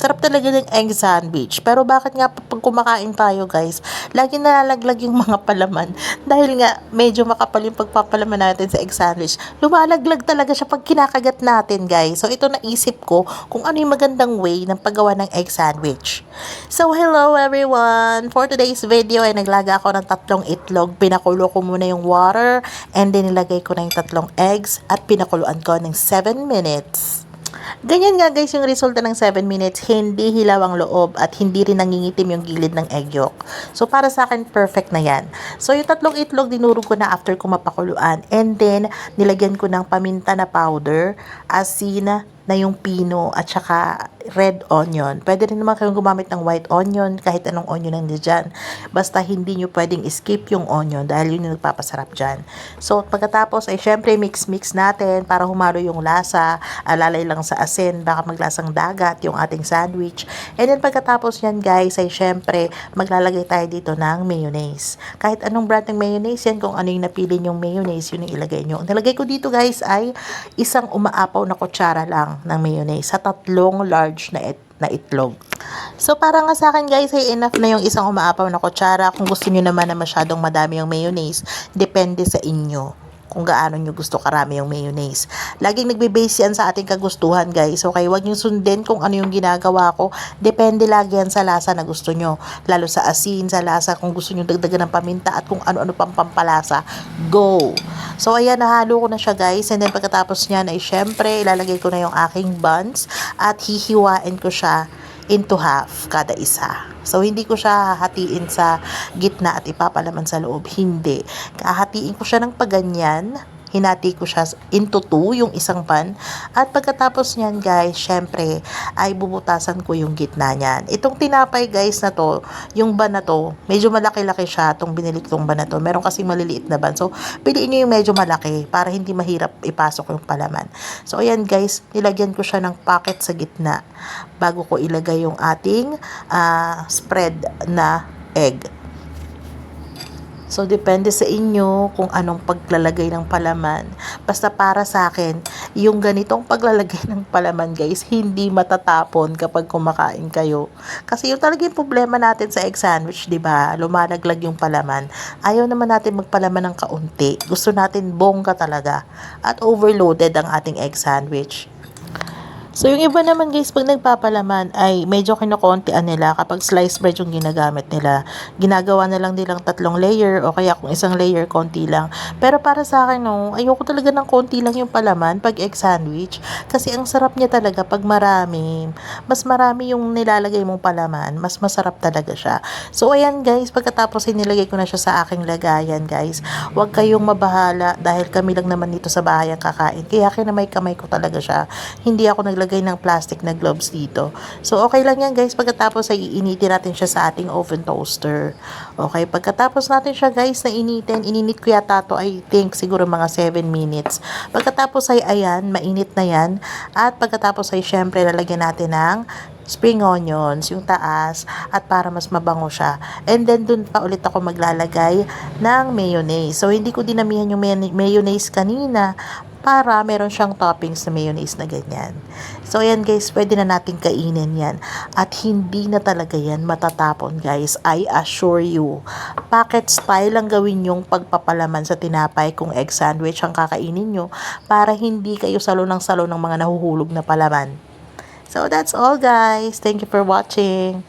Sarap talaga ng egg sandwich. Pero bakit nga pag kumakain tayo guys, lagi nalalaglag yung mga palaman. Dahil nga medyo makapal yung pagpapalaman natin sa egg sandwich. Lumalaglag talaga siya pag kinakagat natin guys. So ito naisip ko kung ano yung magandang way ng paggawa ng egg sandwich. So hello everyone! For today's video ay naglaga ako ng 3 itlog. Pinakulo ko muna yung water and then nilagay ko na yung 3 eggs at pinakuluan ko ng 7 minutes. Ganyan nga guys yung resulta ng 7 minutes, hindi hilaw ang loob at hindi rin nangingitim yung gilid ng egg yolk. So para sa akin perfect na yan. So yung 3 itlog dinurog ko na after ko mapakuluan and then nilagyan ko ng paminta na powder, asin na yung pino at saka red onion. Pwede rin naman kayong gumamit ng white onion, kahit anong onion nandiyan dyan. Basta hindi nyo pwedeng skip yung onion dahil yun yung nagpapasarap dyan. So pagkatapos ay syempre mix natin para humalo yung lasa. Alalay lang sa asin, baka maglasang dagat yung ating sandwich. And then pagkatapos yan guys ay syempre maglalagay tayo dito ng mayonnaise. Kahit anong brand ng mayonnaise yan, kung ano yung napili yung mayonnaise, yun yung ilagay nyo. Ang nilagay ko dito guys ay isang umaapaw na kutsara lang ng mayonnaise sa 3 large na itlog. So para nga sa akin guys ay enough na yung isang umaapaw na kutsara. Kung gusto niyo naman na masyadong madami yung mayonnaise, depende sa inyo kung gaano nyo gusto karami yung mayonnaise. Laging nagbe-base yan sa ating kagustuhan guys. Okay, huwag nyo sundin kung ano yung ginagawa ko. Depende lagi yan sa lasa na gusto nyo. Lalo sa asin, sa lasa, kung gusto nyo dagdagan ng paminta at kung ano-ano pang pampalasa. Go! So ayan, nahalo ko na siya guys. And then pagkatapos niyan ay syempre ilalagay ko na yung aking buns at hihiwain ko siya into half kada isa. So, hindi ko siya hahatiin sa gitna at ipapalaman sa loob. Hindi. Hahatiin ko siya ng paganyan. Hinati ko siya into 2, yung isang pan. At pagkatapos niyan, guys, syempre, ay bubutasan ko yung gitna niyan. Itong tinapay, guys, na to, yung ban na to, medyo malaki-laki siya, itong binili kong ban na to. Meron kasing maliliit na ban. So, piliin nyo yung medyo malaki para hindi mahirap ipasok yung palaman. So, ayan, guys, nilagyan ko siya ng packet sa gitna bago ko ilagay yung ating spread na egg. So, depende sa inyo kung anong paglalagay ng palaman. Basta para sa akin, yung ganitong paglalagay ng palaman, guys, hindi matatapon kapag kumakain kayo. Kasi yung talaga yung problema natin sa egg sandwich, di ba? Lumalaglag yung palaman. Ayaw naman natin magpalaman ng kaunti. Gusto natin bongga talaga. At overloaded ang ating egg sandwich. So, yung iba naman guys, pag nagpapalaman ay medyo kinokontian nila kapag sliced bread yung ginagamit nila. Ginagawa na lang nilang 3 layer o kaya kung isang layer, konti lang. Pero para sa akin, no, ayoko talaga ng konti lang yung palaman pag egg sandwich. Kasi ang sarap niya talaga pag marami. Mas marami yung nilalagay mong palaman, mas masarap talaga siya. So, ayan guys, pagkatapos nilagay ko na siya sa aking lagayan guys. Huwag kayong mabahala dahil kami lang naman dito sa bahay ang kakain. Kaya kinamay-kamay ko talaga siya. Hindi ako naglagay ng plastic na gloves dito. So, okay lang yan guys. Pagkatapos ay iinitin natin siya sa ating oven toaster. Okay, pagkatapos natin siya guys na ininit ko yata to, I think siguro mga 7 minutes. Pagkatapos ay ayan, mainit na yan. At pagkatapos ay syempre lalagyan natin ng spring onions, yung taas, at para mas mabango siya. And then, dun pa ulit ako maglalagay ng mayonnaise. So, hindi ko dinamihan yung mayonnaise kanina para meron siyang toppings na mayonnaise na ganyan. So, ayan guys, pwede na natin kainin yan. At hindi na talaga yan matatapon guys. I assure you. Packet style lang gawin yung pagpapalaman sa tinapay kung egg sandwich ang kakainin nyo para hindi kayo salo ng mga nahuhulog na palaman. So, that's all guys. Thank you for watching.